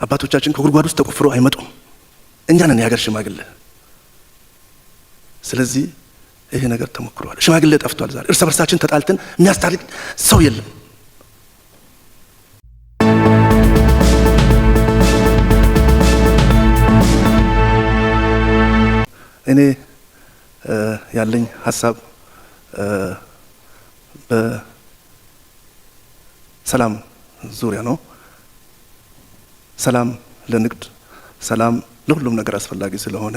አባቶቻችን ከጉድጓድ ውስጥ ተቆፍሮ አይመጡም። እኛ ነን የሀገር ሽማግሌ። ስለዚህ ይሄ ነገር ተሞክሯል። ሽማግሌ ጠፍቷል። ዛሬ እርስ በርሳችን ተጣልተን የሚያስታርቅ ሰው የለም። እኔ ያለኝ ሀሳብ በሰላም ዙሪያ ነው። ሰላም ለንግድ፣ ሰላም ለሁሉም ነገር አስፈላጊ ስለሆነ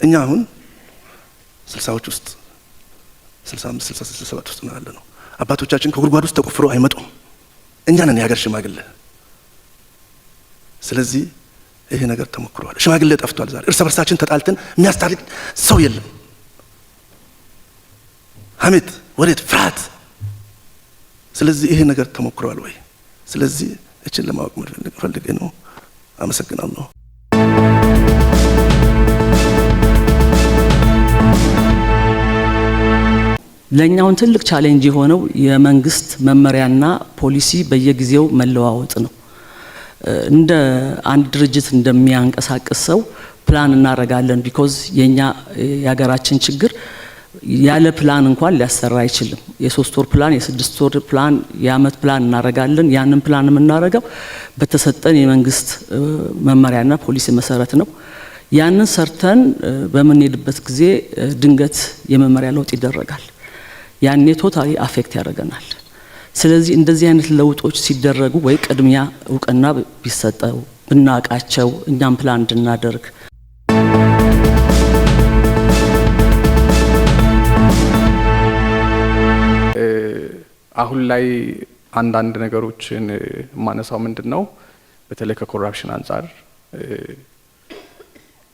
እኛ አሁን 60ዎች ውስጥ 65 66 67 ውስጥ ነው ያለነው። አባቶቻችን ከጉድጓድ ውስጥ ተቆፍሮ አይመጡም። እኛ ነን የሀገር ሽማግሌ። ስለዚህ ይሄ ነገር ተሞክሯል። ሽማግሌ ጠፍቷል። ዛሬ እርስ በርሳችን ተጣልተን የሚያስታርቅ ሰው የለም። ሐሜት፣ ወሬት፣ ፍርሃት። ስለዚህ ይሄ ነገር ተሞክሯል ወይ? ስለዚህ እችን ለማወቅ ፈልጌ ነው። አመሰግናለሁ። ለኛውን ትልቅ ቻሌንጅ የሆነው የመንግስት መመሪያና ፖሊሲ በየጊዜው መለዋወጥ ነው። እንደ አንድ ድርጅት እንደሚያንቀሳቅስ ሰው ፕላን እናረጋለን። ቢኮዝ የኛ የሀገራችን ችግር ያለ ፕላን እንኳን ሊያሰራ አይችልም። የ3 ወር ፕላን፣ የ6 ወር ፕላን፣ የአመት ፕላን እናረጋለን። ያንን ፕላን የምናረጋው በተሰጠን የመንግስት መመሪያና ፖሊሲ መሰረት ነው። ያንን ሰርተን በምንሄድበት ጊዜ ድንገት የመመሪያ ለውጥ ይደረጋል። ያኔ ቶታሊ አፌክት ያደርገናል። ስለዚህ እንደዚህ አይነት ለውጦች ሲደረጉ ወይ ቅድሚያ እውቅና ቢሰጠው ብናቃቸው እኛም ፕላን እንድናደርግ። አሁን ላይ አንዳንድ ነገሮችን ማነሳው ምንድነው በተለይ ከኮራፕሽን አንፃር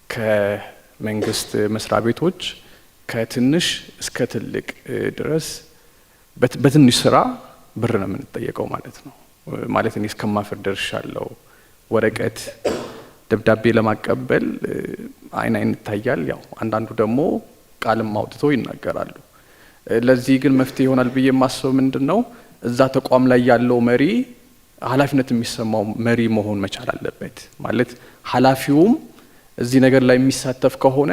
ከመንግስት መስሪያ ቤቶች ከትንሽ እስከ ትልቅ ድረስ በትንሽ ስራ ብር ነው የምንጠየቀው ማለት ነው። ማለት እኔ እስከማፍር ደርሻለሁ። ወረቀት ደብዳቤ ለማቀበል አይን ይታያል። ያው አንዳንዱ ደግሞ ቃልም አውጥተው ይናገራሉ። ለዚህ ግን መፍትሄ ይሆናል ብዬ የማስበው ምንድነው እዛ ተቋም ላይ ያለው መሪ ኃላፊነት የሚሰማው መሪ መሆን መቻል አለበት። ማለት ኃላፊውም እዚህ ነገር ላይ የሚሳተፍ ከሆነ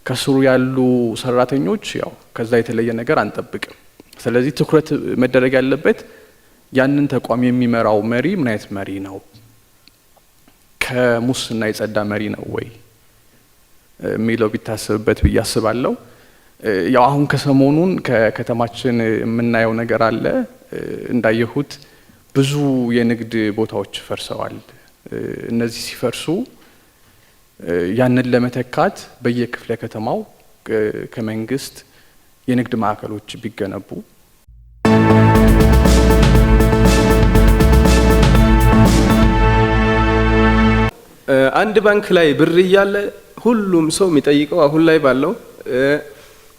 ከስሩ ያሉ ሰራተኞች ያው ከዛ የተለየ ነገር አንጠብቅም። ስለዚህ ትኩረት መደረግ ያለበት ያንን ተቋም የሚመራው መሪ ምን አይነት መሪ ነው፣ ከሙስና የጸዳ መሪ ነው ወይ የሚለው ቢታሰብበት ብዬ አስባለሁ። ያው አሁን ከሰሞኑን ከከተማችን የምናየው ነገር አለ። እንዳየሁት ብዙ የንግድ ቦታዎች ፈርሰዋል። እነዚህ ሲፈርሱ ያንን ለመተካት በየክፍለ ከተማው ከመንግስት የንግድ ማዕከሎች ቢገነቡ አንድ ባንክ ላይ ብር እያለ ሁሉም ሰው የሚጠይቀው አሁን ላይ ባለው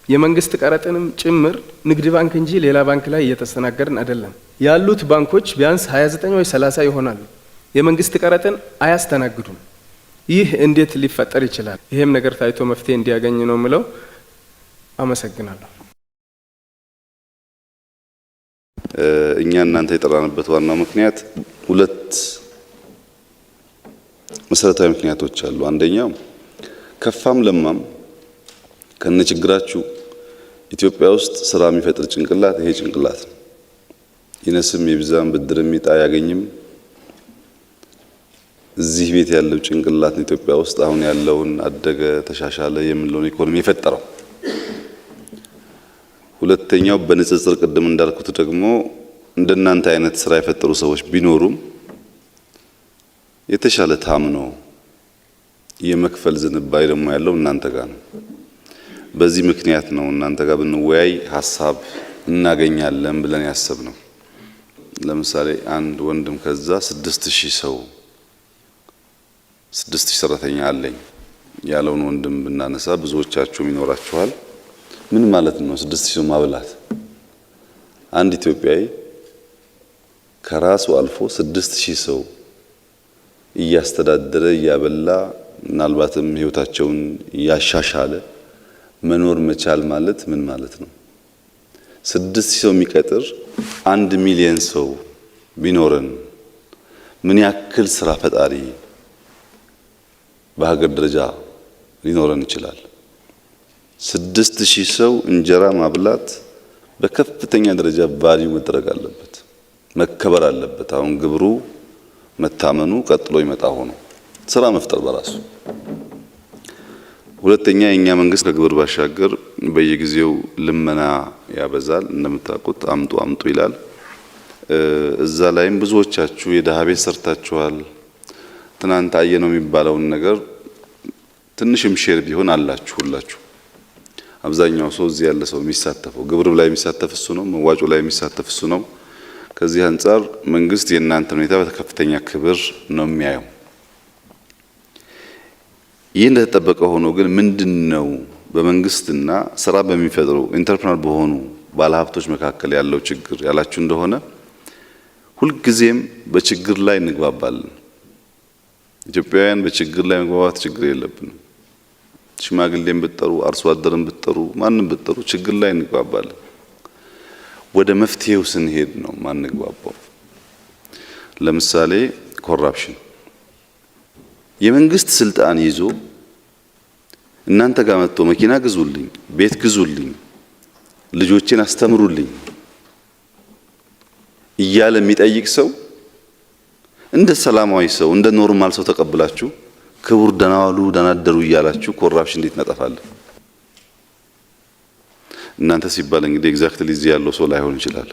የመንግስት ቀረጥንም ጭምር ንግድ ባንክ እንጂ ሌላ ባንክ ላይ እየተስተናገርን አይደለም። ያሉት ባንኮች ቢያንስ 29 ወይ 30 ይሆናሉ። የመንግስት ቀረጥን አያስተናግዱም። ይህ እንዴት ሊፈጠር ይችላል? ይሄም ነገር ታይቶ መፍትሄ እንዲያገኝ ነው ምለው። አመሰግናለሁ። እኛ እናንተ የጠራንበት ዋናው ምክንያት ሁለት መሰረታዊ ምክንያቶች አሉ። አንደኛው ከፋም ለማም ከነችግራችሁ ኢትዮጵያ ውስጥ ስራ የሚፈጥር ጭንቅላት ይሄ ጭንቅላት ነው። ይነስም ይብዛም ብድርም ይጣ ያገኝም እዚህ ቤት ያለው ጭንቅላት ኢትዮጵያ ውስጥ አሁን ያለውን አደገ ተሻሻለ የምንለውን ኢኮኖሚ የፈጠረው። ሁለተኛው በንጽጽር ቅድም እንዳልኩት ደግሞ እንደናንተ አይነት ስራ የፈጠሩ ሰዎች ቢኖሩም የተሻለ ታምኖ የመክፈል ዝንባሌ ደግሞ ያለው እናንተ ጋር ነው። በዚህ ምክንያት ነው እናንተ ጋር ብንወያይ ሐሳብ እናገኛለን ብለን ያሰብነው። ለምሳሌ አንድ ወንድም ከዛ 6000 ሰው 6000 ሰራተኛ አለኝ ያለውን ወንድም ብናነሳ ብዙዎቻችሁ ይኖራችኋል። ምን ማለት ነው 6000 ሰው ማብላት? አንድ ኢትዮጵያዊ ከራሱ አልፎ 6000 ሰው እያስተዳደረ እያበላ ምናልባትም ህይወታቸውን ያሻሻለ መኖር መቻል ማለት ምን ማለት ነው? 6000 ሰው የሚቀጥር 1 ሚሊዮን ሰው ቢኖረን ምን ያክል ስራ ፈጣሪ በሀገር ደረጃ ሊኖረን ይችላል። 6000 ሰው እንጀራ ማብላት በከፍተኛ ደረጃ ቫልዩ መደረግ አለበት፣ መከበር አለበት። አሁን ግብሩ መታመኑ ቀጥሎ ይመጣ ሆኖ ስራ መፍጠር በራሱ። ሁለተኛ የኛ መንግስት ከግብር ባሻገር በየጊዜው ልመና ያበዛል። እንደምታውቁት አምጡ አምጡ ይላል። እዛ ላይም ብዙዎቻችሁ የደሃ ቤት ሰርታችኋል፣ ትናንት አየ ነው የሚባለውን ነገር ትንሽም ሼር ቢሆን አላችሁ ሁላችሁ። አብዛኛው ሰው እዚህ ያለ ሰው የሚሳተፈው ግብር ላይ የሚሳተፍ እሱ ነው፣ መዋጮ ላይ የሚሳተፍ እሱ ነው። ከዚህ አንጻር መንግስት የእናንተ ሁኔታ በከፍተኛ ክብር ነው የሚያየው። ይህ እንደተጠበቀ ሆኖ ግን ምንድነው በመንግስትና ስራ በሚፈጥሩ ኢንተርፕረነር በሆኑ ባለሀብቶች መካከል ያለው ችግር ያላችሁ እንደሆነ ሁልጊዜም በችግር ላይ እንግባባለን። ኢትዮጵያውያን በችግር ላይ መግባባት ችግር የለብንም። ሽማግሌም ብትጠሩ አርሶ አደርም ብትጠሩ ማንም ብትጠሩ ችግር ላይ እንግባባለን። ወደ መፍትሄው ስንሄድ ነው ማንግባባው። ለምሳሌ ኮራፕሽን የመንግስት ስልጣን ይዞ እናንተ ጋር መጥቶ መኪና ግዙልኝ፣ ቤት ግዙልኝ፣ ልጆቼን አስተምሩልኝ እያለ የሚጠይቅ ሰው እንደ ሰላማዊ ሰው እንደ ኖርማል ሰው ተቀብላችሁ ክቡር ደህና ዋሉ ደህና አደሩ እያላችሁ ኮራፕሽን እንዴት እናጠፋለን? እናንተ ሲባል እንግዲህ ኤግዛክትሊ እዚህ ያለው ሰው ላይሆን ይችላል፣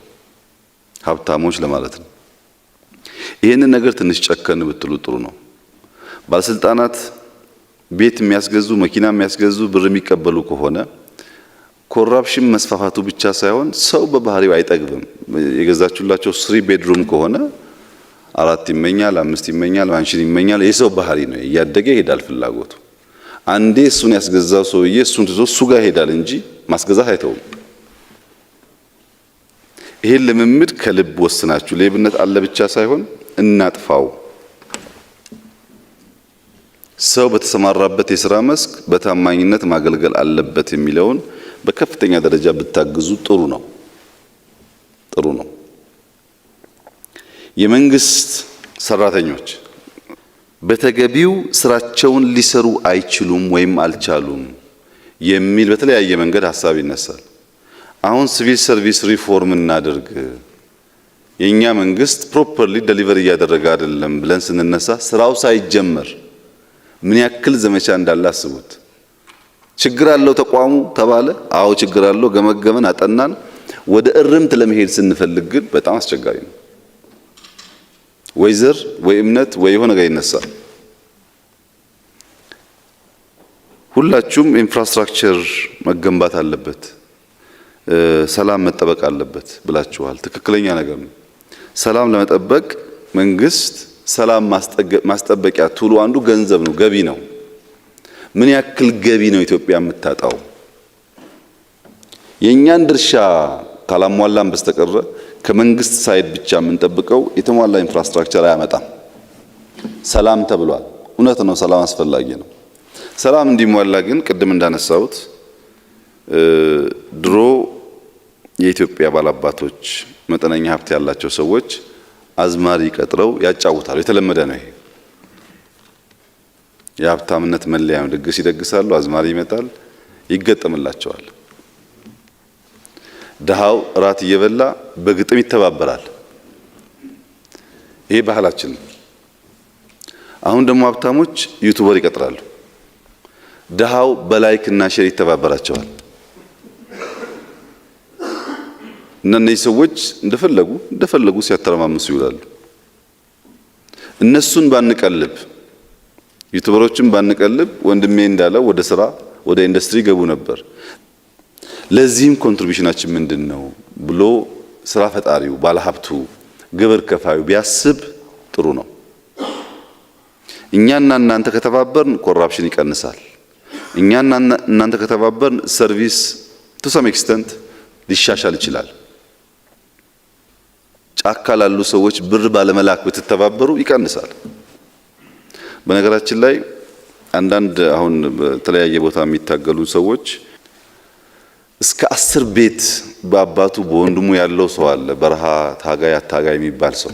ሀብታሞች ለማለት ነው። ይሄንን ነገር ትንሽ ጨከን ብትሉ ጥሩ ነው። ባለስልጣናት ቤት የሚያስገዙ መኪና የሚያስገዙ ብር የሚቀበሉ ከሆነ ኮራፕሽን መስፋፋቱ ብቻ ሳይሆን ሰው በባህሪው አይጠግብም። የገዛችሁላቸው 3 ቤድሩም ከሆነ 4 ይመኛል፣ 5 ይመኛል፣ ማንሽን ይመኛል። የሰው ባህሪ ነው፣ እያደገ ይሄዳል ፍላጎቱ። አንዴ እሱን ያስገዛው ሰውዬ እሱን ትቶ እሱ ጋር ይሄዳል እንጂ ማስገዛት አይተውም። ይሄን ልምምድ ከልብ ወስናችሁ ሌብነት አለ ብቻ ሳይሆን እናጥፋው። ሰው በተሰማራበት የሥራ መስክ በታማኝነት ማገልገል አለበት የሚለውን በከፍተኛ ደረጃ ብታግዙ ጥሩ ነው። የመንግስት ሰራተኞች በተገቢው ስራቸውን ሊሰሩ አይችሉም ወይም አልቻሉም የሚል በተለያየ መንገድ ሐሳብ ይነሳል። አሁን ሲቪል ሰርቪስ ሪፎርም እናድርግ፣ የኛ መንግስት ፕሮፐርሊ ዴሊቨር እያደረገ አይደለም ብለን ስንነሳ ስራው ሳይጀመር ምን ያክል ዘመቻ እንዳለ አስቡት። ችግር አለው ተቋሙ ተባለ። አዎ ችግር አለው፣ ገመገመን፣ አጠናን። ወደ እርምት ለመሄድ ስንፈልግ ግን በጣም አስቸጋሪ ነው። ወይ ዘር ወይ እምነት ወይ የሆነ ነገር ይነሳል። ሁላችሁም ኢንፍራስትራክቸር መገንባት አለበት፣ ሰላም መጠበቅ አለበት ብላችኋል። ትክክለኛ ነገር ነው። ሰላም ለመጠበቅ መንግስት ሰላም ማስጠበቂያ ቱሉ አንዱ ገንዘብ ነው፣ ገቢ ነው። ምን ያክል ገቢ ነው ኢትዮጵያ የምታጣው? የኛን ድርሻ ካላሟላን በስተቀር ከመንግስት ሳይድ ብቻ የምንጠብቀው የተሟላ ኢንፍራስትራክቸር አያመጣም። ሰላም ተብሏል፣ እውነት ነው፣ ሰላም አስፈላጊ ነው። ሰላም እንዲሟላ ግን ቅድም እንዳነሳሁት ድሮ የኢትዮጵያ ባላባቶች መጠነኛ ሀብት ያላቸው ሰዎች አዝማሪ ቀጥረው ያጫውታሉ። የተለመደ ነው ይሄ። የሀብታምነት መለያ ነው። ድግስ ይደግሳሉ፣ አዝማሪ ይመጣል፣ ይገጠምላቸዋል። ድሃው እራት እየበላ በግጥም ይተባበራል። ይሄ ባህላችን ነው። አሁን ደግሞ ሀብታሞች ዩቲዩበር ይቀጥራሉ። ድሃው በላይክ እና ሼር ይተባበራቸዋል። እና እነዚህ ሰዎች እንደፈለጉ ሲያተረማምሱ ይውላሉ። እነሱን ባንቀልብ፣ ዩቲዩበሮችን ባንቀልብ ወንድሜ እንዳለው ወደ ስራ ወደ ኢንዱስትሪ ገቡ ነበር። ለዚህም ኮንትሪቢዩሽናችን ምንድነው ብሎ ስራ ፈጣሪው ባለሀብቱ ግብር ከፋዩ ቢያስብ ጥሩ ነው። እኛና እናንተ ከተባበርን ኮራፕሽን ይቀንሳል። እኛና እናንተ ከተባበርን ሰርቪስ ቱ ሰም ኤክስተንት ሊሻሻል ይችላል። ጫካ ላሉ ሰዎች ብር ባለመላክ ብትተባበሩ ይቀንሳል። በነገራችን ላይ አንዳንድ አሁን በተለያየ ቦታ የሚታገሉ ሰዎች እስከ 10 ቤት በአባቱ በወንድሙ ያለው ሰው አለ። በረሃ ታጋይ አታጋይ የሚባል ሰው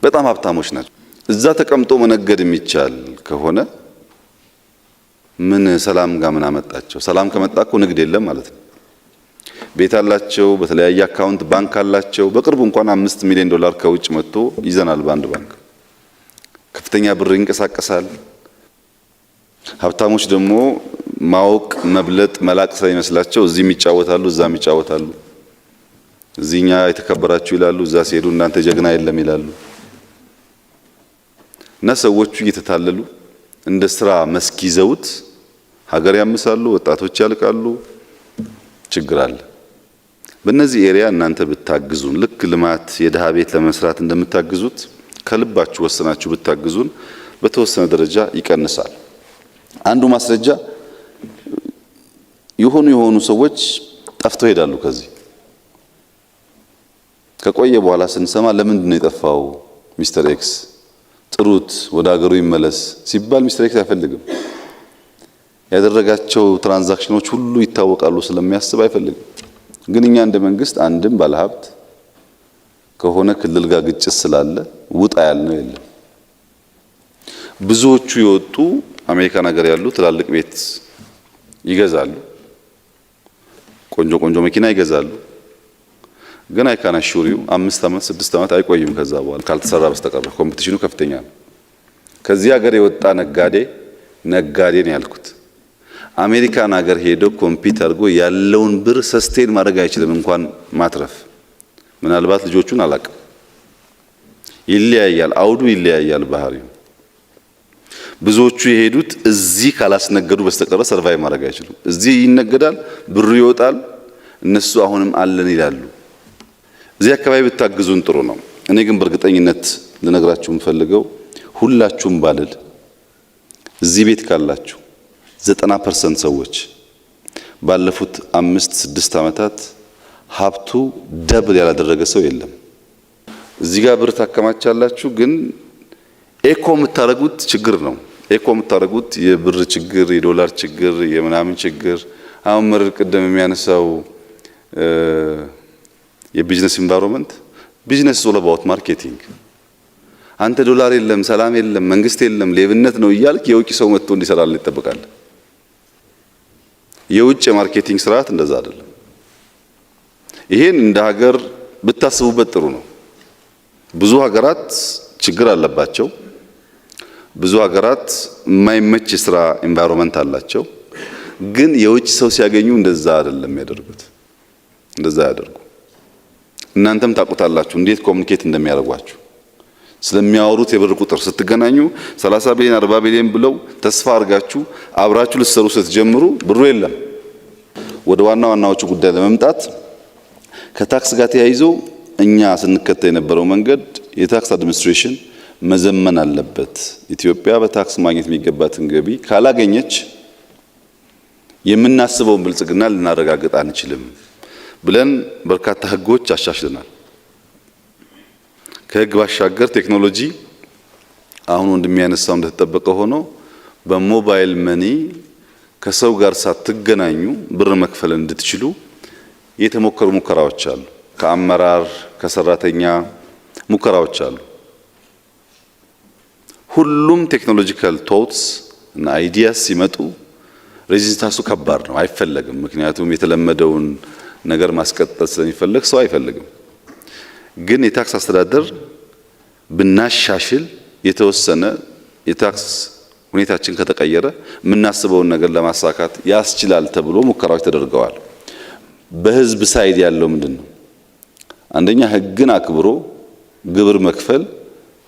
በጣም ሀብታሞች ናቸው። እዛ ተቀምጦ መነገድ የሚቻል ከሆነ ምን ሰላም ጋር ምን አመጣቸው? ሰላም ከመጣ እኮ ንግድ የለም ማለት ነው። ቤት አላቸው፣ በተለያየ አካውንት ባንክ አላቸው። በቅርቡ እንኳን $5 ሚሊዮን ከውጭ መጥቶ ይዘናል በአንድ ባንክ። ከፍተኛ ብር ይንቀሳቀሳል። ሀብታሞች ደግሞ ማወቅ መብለጥ መላቅ ስለሚመስላቸው እዚህም ይጫወታሉ፣ እዛም ይጫወታሉ። እዚህኛ የተከበራችሁ ይላሉ፣ እዛ ሲሄዱ እናንተ ጀግና የለም ይላሉ። እና ሰዎቹ እየተታለሉ እንደ ስራ መስክ ይዘውት ሀገር ያምሳሉ፣ ወጣቶች ያልቃሉ። ችግር አለ። በእነዚህ ኤሪያ እናንተ ብታግዙን፣ ልክ ልማት የድሃ ቤት ለመስራት እንደምታግዙት ከልባችሁ ወሰናችሁ ብታግዙን በተወሰነ ደረጃ ይቀንሳል። አንዱ ማስረጃ የሆኑ ሰዎች ጠፍተው ይሄዳሉ። ከዚህ ከቆየ በኋላ ስንሰማ ለምንድን ነው የጠፋው ሚስተር ኤክስ ጥሩት ወደ ሀገሩ ይመለስ ሲባል ሚስተር ኤክስ አይፈልግም። ያደረጋቸው ትራንዛክሽኖች ሁሉ ይታወቃሉ ስለሚያስብ አይፈልግም። ግን እኛ እንደ መንግስት አንድም ባለሀብት ከሆነ ክልል ጋር ግጭት ስላለ ውጣ ያልነው የለም። ብዙዎቹ የወጡ አሜሪካን ሀገር ያሉ ትላልቅ ቤት ይገዛሉ፣ ቆንጆ መኪና ይገዛሉ። ግን አይካና ሹሪው 5 ዓመት 6 ዓመት አይቆይም ከዛ በኋላ ካልተሰራ በስተቀር ኮምፒቲሽኑ ከፍተኛ ነው። ከዚህ ሀገር የወጣ ነጋዴ ነው ያልኩት አሜሪካን ሀገር ሄዶ ኮምፒት አድርጎ ያለውን ብር ሰስቴን ማድረግ አይችልም፣ እንኳን ማትረፍ። ምናልባት ልጆቹን አላቅም፣ ይለያያል፣ አውዱ ይለያያል ባህሪው። ብዙዎቹ የሄዱት እዚህ ካላስነገዱ በስተቀር ሰርቫይቭ ማድረግ አይችሉም። እዚህ ይነገዳል፣ ብሩ ይወጣል፣ እነሱ አሁንም አለን ይላሉ። እዚህ አካባቢ ብታግዙን ጥሩ ነው። እኔ ግን በእርግጠኝነት ልነግራችሁ የምፈልገው ሁላችሁም ባልል እዚህ ቤት ካላችሁ 90% ሰዎች ባለፉት 5-6 ዓመታት ሀብቱ ደብል ያላደረገ ሰው የለም። እዚህ ጋር ብር ታከማቻላችሁ፣ ግን ኤኮ የምታደርጉት ችግር ነው። ኤኮ የምታደርጉት የብር ችግር፣ የዶላር ችግር፣ የምናምን ችግር። አሁን መረር ቅድም የሚያነሳው የቢዝነስ ኢንቫይሮንመንት ቢዝነስ ኦል አባውት ማርኬቲንግ። አንተ ዶላር የለም፣ ሰላም የለም፣ መንግስት የለም፣ ሌብነት ነው እያልክ የውጭ ሰው መጥቶ እንዲሰራልን ይጠብቃል። የውጭ የማርኬቲንግ ስርዓት እንደዛ አይደለም። ይሄን እንደ ሀገር ብታስቡበት ጥሩ ነው። ብዙ ሀገራት ችግር አለባቸው። ብዙ ሀገራት የማይመች የስራ ኢንቫይሮንመንት አላቸው። ግን የውጭ ሰው ሲያገኙ እንደዛ አይደለም ያደርጉት። እንደዛ ያደርጉ። እናንተም ታውቁታላችሁ እንዴት ኮሙኒኬት እንደሚያደርጓችሁ ስለሚያወሩት የብር ቁጥር ስትገናኙ 30 ቢሊዮን 40 ቢሊዮን ብለው ተስፋ አድርጋችሁ አብራችሁ ልትሰሩ ስትጀምሩ ብሩ የለም። ወደ ዋናዎቹ ጉዳይ ለመምጣት ከታክስ ጋር ተያይዞ እኛ ስንከተል የነበረው መንገድ የታክስ አድሚኒስትሬሽን መዘመን አለበት። ኢትዮጵያ በታክስ ማግኘት የሚገባትን ገቢ ካላገኘች የምናስበውን ብልጽግና ልናረጋግጥ አንችልም ብለን በርካታ ህጎች አሻሽለናል። ከህግ ባሻገር ቴክኖሎጂ አሁን እንደሚያነሳው እንደተጠበቀ ሆኖ በሞባይል መኒ ከሰው ጋር ሳትገናኙ ብር መክፈል እንድትችሉ የተሞከሩ ሙከራዎች አሉ። ከአመራር ከሰራተኛ ሙከራዎች አሉ። ሁሉም ቴክኖሎጂካል ቶትስ እና አይዲያስ ሲመጡ ሬዚስታንሱ ከባድ ነው፣ አይፈለግም። ምክንያቱም የተለመደውን ነገር ማስቀጠል ስለሚፈልግ ሰው አይፈልግም። ግን የታክስ አስተዳደር ብናሻሽል የተወሰነ የታክስ ሁኔታችን ከተቀየረ የምናስበውን ነገር ለማሳካት ያስችላል ተብሎ ሙከራዎች ተደርገዋል። በህዝብ ሳይድ ያለው ምንድነው? አንደኛ ህግን አክብሮ ግብር መክፈል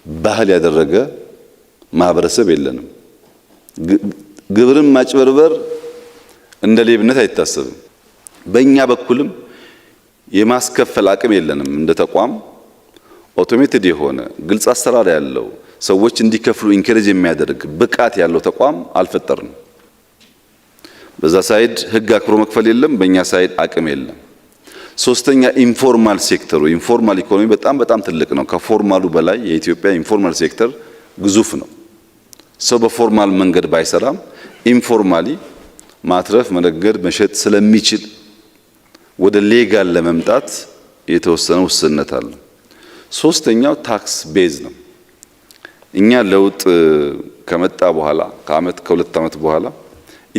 ባህል ያደረገ ማህበረሰብ የለንም። ግብርን ማጭበርበር እንደ ሌብነት አይታሰብም። በእኛ በኩልም የማስከፈል አቅም የለንም። እንደ ተቋም ኦቶሜትድ የሆነ ግልጽ አሰራር ያለው ሰዎች እንዲከፍሉ ኢንከሬጅ የሚያደርግ ብቃት ያለው ተቋም አልፈጠርንም። በዛ ሳይድ ህግ አክብሮ መክፈል የለም፣ በእኛ ሳይድ አቅም የለም። ሶስተኛ ኢንፎርማል ሴክተሩ ኢንፎርማል ኢኮኖሚ በጣም ትልቅ ነው። ከፎርማሉ በላይ የኢትዮጵያ ኢንፎርማል ሴክተር ግዙፍ ነው። ሰው በፎርማል መንገድ ባይሰራም ኢንፎርማሊ ማትረፍ፣ መነገድ፣ መሸጥ ስለሚችል ወደ ሌጋል ለመምጣት የተወሰነ ውስንነት አለ። ሶስተኛው ታክስ ቤዝ ነው። እኛ ለውጥ ከመጣ በኋላ ከሁለት ዓመት በኋላ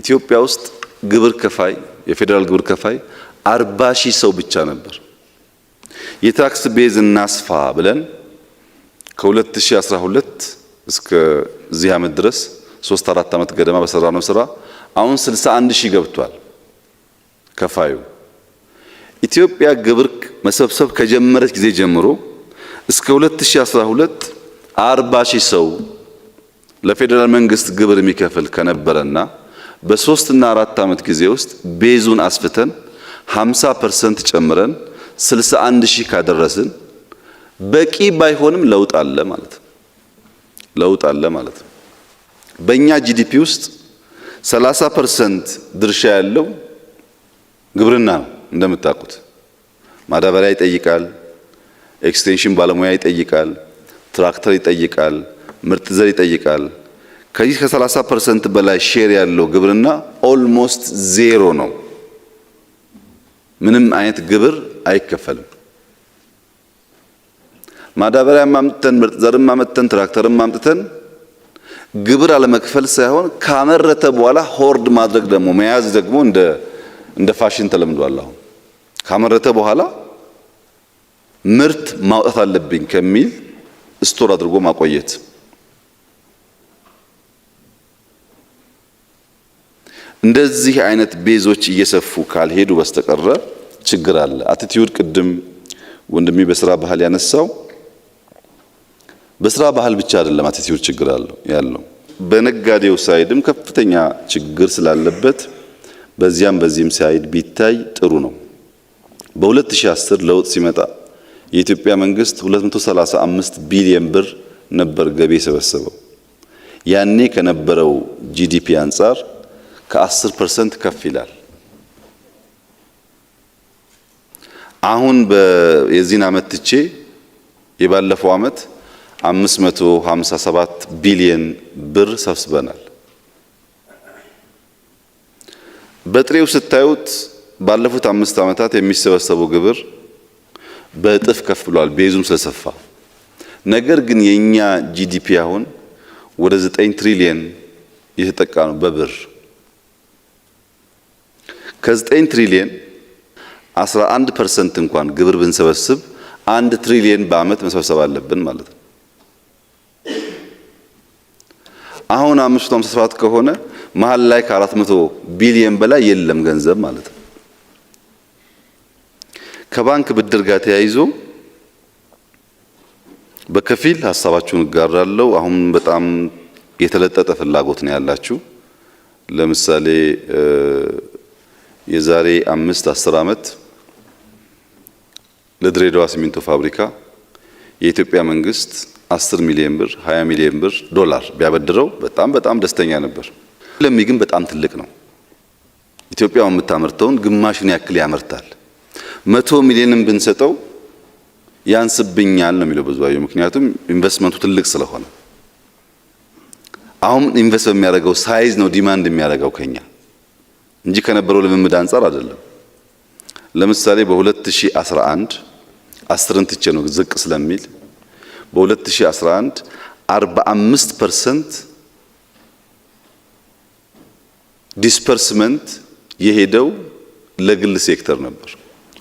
ኢትዮጵያ ውስጥ ግብር ከፋይ የፌዴራል ግብር ከፋይ 40,000 ሰው ብቻ ነበር። የታክስ ቤዝ እናስፋ ብለን ከ2012 እስከ እዚህ ዓመት ድረስ 3-4 ዓመት ገደማ በሰራነው ስራ አሁን 61,000 ገብቷል ከፋዩ። ኢትዮጵያ ግብር መሰብሰብ ከጀመረች ጊዜ ጀምሮ እስከ 2012 40,000 ሰው ለፌዴራል መንግስት ግብር የሚከፍል ከነበረና በ3 እና 4 ዓመት ጊዜ ውስጥ ቤዙን አስፍተን 50% ጨምረን 61,000 ካደረስን በቂ ባይሆንም ለውጥ አለ ማለት ነው። ለውጥ አለ ማለት ነው። በእኛ ጂዲፒ ውስጥ 30% ድርሻ ያለው ግብርና ነው። እንደምታውቁት ማዳበሪያ ይጠይቃል፣ ኤክስቴንሽን ባለሙያ ይጠይቃል፣ ትራክተር ይጠይቃል፣ ምርጥ ዘር ይጠይቃል። ከዚህ ከ30% በላይ ሼር ያለው ግብርና ኦልሞስት ዜሮ ነው። ምንም አይነት ግብር አይከፈልም። ማዳበሪያ ማምጥተን ምርጥ ዘር ማምጥተን ትራክተር ማምጥተን ግብር አለመክፈል ሳይሆን ካመረተ በኋላ ሆርድ ማድረግ ደግሞ መያዝ ደግሞ እንደ ፋሽን ተለምዷል። አሁን ካመረተ በኋላ ምርት ማውጣት አለብኝ ከሚል ስቶር አድርጎ ማቆየት። እንደዚህ አይነት ቤዞች እየሰፉ ካልሄዱ በስተቀረ ችግር አለ። አቲቲዩድ ቅድም ወንድሜ በስራ ባህል ያነሳው በስራ ባህል ብቻ አይደለም አቲቲዩድ ችግር ያለው በነጋዴው ሳይድም ከፍተኛ ችግር ስላለበት በዚህም ሳይድ ቢታይ ጥሩ ነው። በ2010 ለውጥ ሲመጣ የኢትዮጵያ መንግስት 235 ቢሊዮን ብር ነበር ገቢ የሰበሰበው። ያኔ ከነበረው ጂዲፒ አንጻር ከ10% ከፍ ይላል። አሁን የዚህን ዓመት ትቼ የባለፈው ዓመት 557 ቢሊዮን ብር ሰብስበናል። በጥሬው ስታዩት ባለፉት 5 ዓመታት የሚሰበሰበው ግብር በእጥፍ ከፍ ብሏል ቤዙም ስለሰፋ። ነገር ግን የኛ ጂዲፒ አሁን ወደ 9 ትሪሊየን እየተጠቃ ነው በብር። ከ9 ትሪሊየን 11% እንኳን ግብር ብንሰበስብ 1 ትሪሊየን በአመት መሰብሰብ አለብን ማለት ነው። አሁን 557 ከሆነ መሃል ላይ ከ400 ቢሊዮን በላይ የለም ገንዘብ ማለት ነው። ከባንክ ብድር ጋር ተያይዞ በከፊል ሐሳባችሁን እጋራለሁ። አሁን በጣም የተለጠጠ ፍላጎት ነው ያላችሁ። ለምሳሌ የዛሬ 5-10 ዓመት ለድሬዳዋ ሲሚንቶ ፋብሪካ የኢትዮጵያ መንግስት 10 ሚሊዮን ብር 20 ሚሊዮን ብር ዶላር ቢያበድረው በጣም ደስተኛ ነበር። ለሚ ግን በጣም ትልቅ ነው። ኢትዮጵያ የምታመርተውን ግማሹን ያክል ያመርታል። 100 ሚሊዮንን ብንሰጠው ያንስብኛል ነው የሚለው ብዙአየሁ። ምክንያቱም ኢንቨስትመንቱ ትልቅ ስለሆነ አሁን ኢንቨስት በሚያደርገው ሳይዝ ነው ዲማንድ የሚያደርገው ከኛ እንጂ ከነበረው ልምምድ አንፃር አይደለም። ለምሳሌ በ2011 10ን ትቼ ነው ዝቅ ስለሚል በ2011 45% ዲስፐርስመንት የሄደው ለግል ሴክተር ነበር።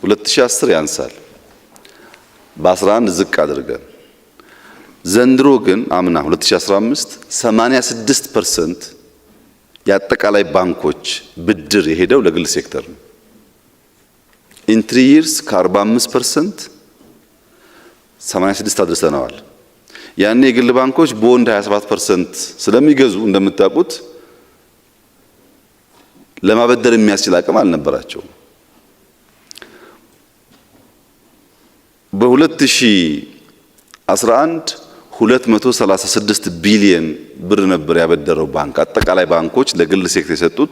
2010 ያንሳል በ11 ዝቅ አድርገን። ዘንድሮ ግን አምና 2015 86% የአጠቃላይ ባንኮች ብድር የሄደው ለግል ሴክተር ነው። ኢን 3 years ከ45% 86 አድርሰናል። ያኔ የግል ባንኮች ቦንድ 27% ስለሚገዙ እንደምታውቁት ለማበደር የሚያስችል አቅም አልነበራቸውም። በ2011 236 ቢሊዮን ብር ነበር ያበደረው ባንክ። አጠቃላይ ባንኮች ለግል ሴክተር የሰጡት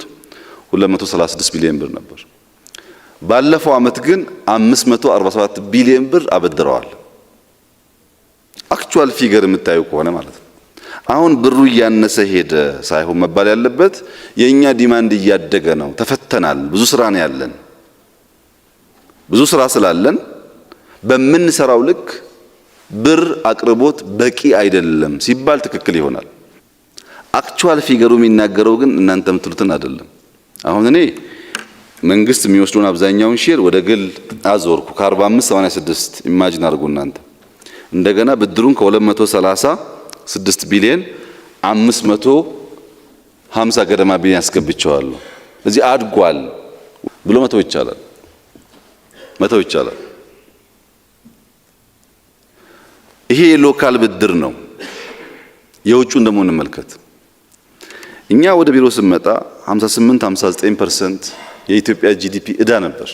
236 ቢሊዮን ብር ነበር። ባለፈው አመት ግን 547 ቢሊዮን ብር አበድረዋል። አክቹዋል ፊገር የምታዩ ከሆነ ማለት ነው። አሁን ብሩ እያነሰ ሄደ ሳይሆን መባል ያለበት የኛ ዲማንድ እያደገ ነው። ተፈተናል። ብዙ ስራ ነው ያለን። ብዙ ስራ ስላለን በምንሰራው ልክ ብር አቅርቦት በቂ አይደለም ሲባል ትክክል ይሆናል። አክቹዋል ፊገሩ የሚናገረው ግን እናንተ የምትሉትን አይደለም። አሁን እኔ መንግስት የሚወስደውን አብዛኛውን ሼር ወደ ግል አዞርኩ ከ45 86 ኢማጂን አድርጉ እናንተ። እንደገና ብድሩን ከ236 ቢሊዮን 550 ገደማ ቢሊዮን ያስገብቸዋለሁ። እዚህ አድጓል ብሎ መተው ይቻላል። ይሄ የሎካል ብድር ነው። የውጭውን ደግሞ እንመልከት። እኛ ወደ ቢሮ ስንመጣ 58-59% የኢትዮጵያ ጂዲፒ ዕዳ ነበር።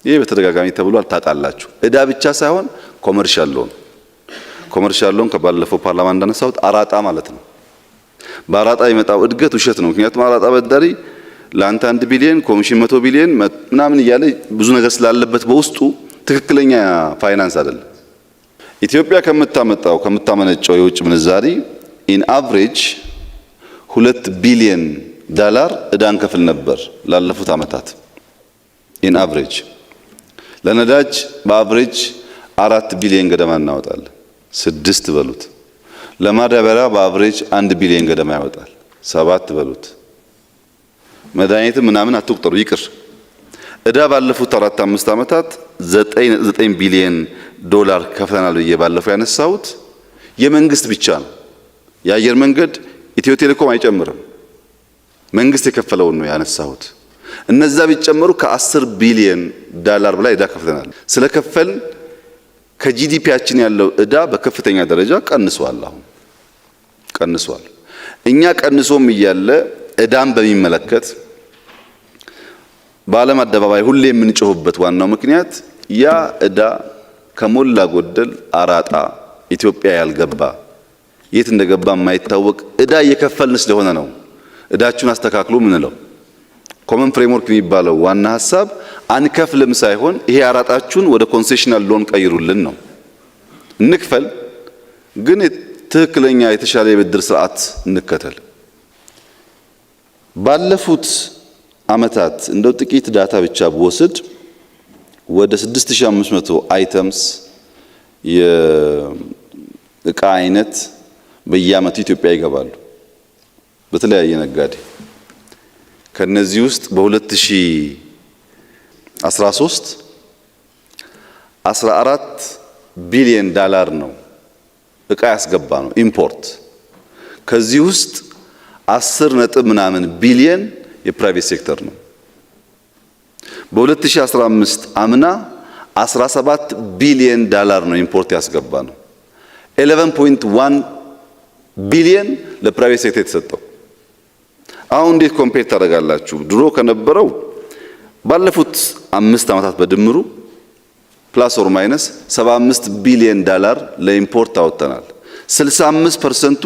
ይሄ በተደጋጋሚ ተብሏል፣ ታውቃላችሁ። ዕዳ ብቻ ሳይሆን ኮመርሻል ሎን ከባለፈው ፓርላማ እንዳነሳሁት አራጣ ማለት ነው። በአራጣ የመጣው እድገት ውሸት ነው። ምክንያቱም አራጣ በዳሪ ለአንተ 1 ቢሊዮን ኮሚሽን 100 ቢሊዮን ምናምን እያለ ብዙ ነገር ስላለበት በውስጡ ትክክለኛ ፋይናንስ አይደለም። ኢትዮጵያ ከምታመነጨው የውጭ ምንዛሪ ኢን አቨሬጅ $2 ቢሊዮን ዕዳን ከፍል ነበር ላለፉት ዓመታት። ኢን አቨሬጅ ለነዳጅ በአቨሬጅ 4 ቢሊዮን ገደማ እናወጣለን፣ 6 በሉት። ለማዳበሪያ በአቨሬጅ 1 ቢሊዮን ገደማ ያወጣል፣ 7 በሉት። መድኃኒትም ምናምን አትቁጠሩ ይቅር። ዕዳ ባለፉት 4-5 ዓመታት $9 ቢሊዮን ከፍለናል ብዬ ባለፈው ያነሳሁት የመንግስት ብቻ ነው። የአየር መንገድ ኢትዮ ቴሌኮም አይጨምርም፣ መንግስት የከፈለውን ነው ያነሳሁት። እነዛ ቢጨመሩ ከ10 ቢሊዮን በላይ ዕዳ ከፍለናል። ስለከፈልን ከጂዲፒያችን ያለው ዕዳ በከፍተኛ ደረጃ ቀንሷል። አሁን ቀንሷል። እኛ ቀንሶም እያለ ዕዳን በሚመለከት በዓለም አደባባይ ሁሌ የምንጮህበት ዋናው ምክንያት ያ ዕዳ ከሞላ ጎደል አራጣ ኢትዮጵያ ያልገባ የት እንደገባ የማይታወቅ ዕዳ እየከፈልን ስለሆነ ነው። ዕዳችሁን አስተካክሉ ምንለው ኮመን ፍሬምወርክ የሚባለው ዋና ሐሳብ አንከፍልም ሳይሆን ይሄ አራጣችሁን ወደ ኮንሴሽናል ሎን ቀይሩልን ነው። እንክፈል ግን ትክክለኛ የተሻለ የብድር ስርዓት እንከተል። ባለፉት ዓመታት እንደው ጥቂት ዳታ ብቻ በወስድ ወደ 6500 አይተምስ የእቃ አይነት በየዓመቱ ኢትዮጵያ ይገባሉ በተለያየ ነጋዴ። ከነዚህ ውስጥ በ2013 $14 ቢሊዮን ነው እቃ ያስገባ ነው ኢምፖርት። ከዚህ ውስጥ 10 ነጥብ ምናምን ቢሊዮን የፕራይቬት ሴክተር ነው። በ2015 አምና $17 ቢሊዮን ነው ኢምፖርት ያስገባ ነው። 11.1 ቢሊዮን ለፕራይቬት ሴክተር የተሰጠው። አሁን እንዴት ኮምፔር ታደርጋላችሁ? ድሮ ከነበረው ባለፉት 5 ዓመታት በድምሩ ፕላስ ኦር ማይነስ $75 ቢሊዮን ለኢምፖርት አወጣናል። 65%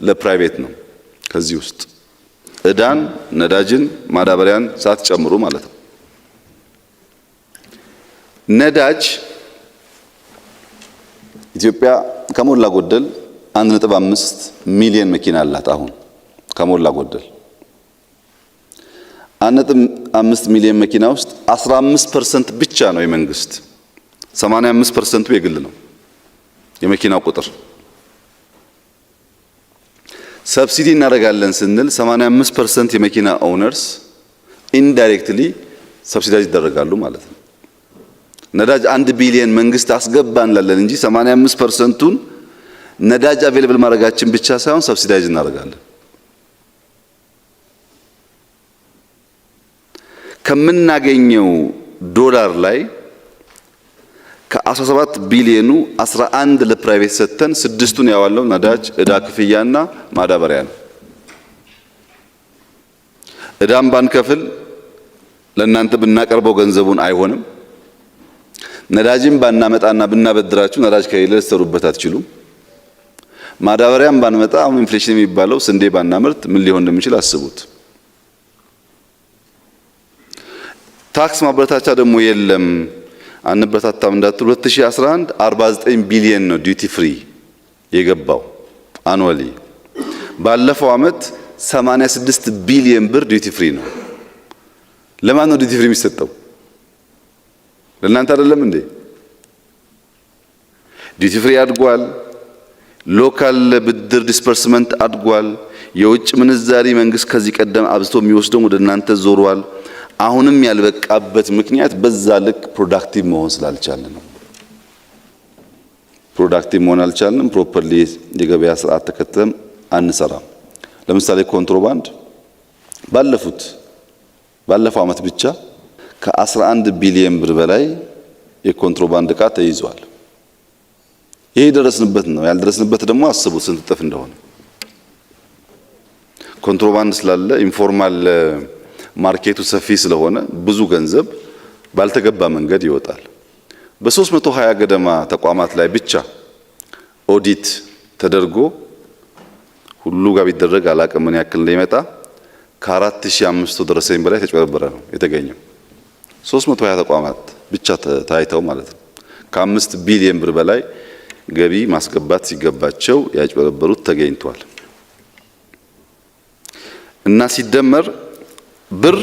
ለፕራይቬት ነው። ከዚህ ውስጥ ዕዳን፣ ነዳጅን፣ ማዳበሪያን ሳትጨምሩ ማለት ነው። ነዳጅ ኢትዮጵያ ከሞላ ጎደል 1.5 ሚሊዮን መኪና አላት። አሁን ከሞላ ጎደል 1.5 ሚሊዮን መኪና ውስጥ 15% ብቻ ነው የመንግስት፣ 85% የግል ነው የመኪናው ቁጥር። ሰብሲዲ እናደርጋለን ስንል 85% የመኪና ኦውነርስ ኢንዳይሬክትሊ ሰብሲዳይዝ ይደረጋሉ ማለት ነው። ነዳጅ 1 ቢሊዮን መንግስት አስገባን እንላለን እንጂ 85%ቱን ነዳጅ አቬሌብል ማድረጋችን ብቻ ሳይሆን ሰብሲዳይዝ እናደርጋለን። ከምናገኘው ዶላር ላይ ከ17 ቢሊዮኑ 11 ለፕራይቬት ሰጥተን 6ቱን ያዋለው ነዳጅ፣ ዕዳ ክፍያና ማዳበሪያ ነው። ዕዳም ባንከፍል ለእናንተ ብናቀርበው ገንዘቡን አይሆንም። ነዳጅም ባናመጣና ብናበድራችሁ ነዳጅ ከሌለ ልትሰሩበት አትችሉም። ማዳበሪያም ባንመጣ አሁን ኢንፍሌሽን የሚባለው ስንዴ ባናመርት ምን ሊሆን እንደሚችል አስቡት። ታክስ ማበረታቻ ደግሞ የለም አንበረታታም እንዳትሉ 2011 49 ቢሊዮን ነው ዲዩቲ ፍሪ የገባው አኑዋሊ። ባለፈው አመት 86 ቢሊዮን ብር ዲዩቲ ፍሪ ነው። ለማን ነው ዲዩቲ ፍሪ የሚሰጠው? ለእናንተ አይደለም እንዴ? ዲዩቲ ፍሪ አድጓል። ሎካል ብድር ዲስፐርስመንት አድጓል። የውጭ ምንዛሪ መንግስት ከዚህ ቀደም አብዝቶ የሚወስደው ወደ እናንተ ዞሯል። አሁንም ያልበቃበት ምክንያት በዛ ልክ ፕሮዳክቲቭ መሆን ስላልቻለ ነው። ፕሮዳክቲቭ መሆን አልቻልንም። ፕሮፐርሊ የገበያ ስርዓት ተከተለም አንሰራም። ለምሳሌ ኮንትሮባንድ ባለፈው ዓመት ብቻ ከ11 ቢሊዮን ብር በላይ የኮንትሮባንድ ዕቃ ተይዟል። ይሄ የደረስንበት ነው። ያልደረስንበት ደግሞ አስቡት ስንት እጥፍ እንደሆነ። ኮንትሮባንድ ስላለ ኢንፎርማል ማርኬቱ ሰፊ ስለሆነ ብዙ ገንዘብ ባልተገባ መንገድ ይወጣል። በ320 ገደማ ተቋማት ላይ ብቻ ኦዲት ተደርጎ ሁሉ ጋር ቢደረግ አላቅም ምን ያክል እንደሚመጣ ከ4500 ደረሰኝ በላይ ተጨበረበረ ነው የተገኘው። 320 ተቋማት ብቻ ታይተው ማለት ነው። ከ5 ቢሊዮን ብር በላይ ገቢ ማስገባት ሲገባቸው ያጭበረበሩት ተገኝቷል። እና ሲደመር ብር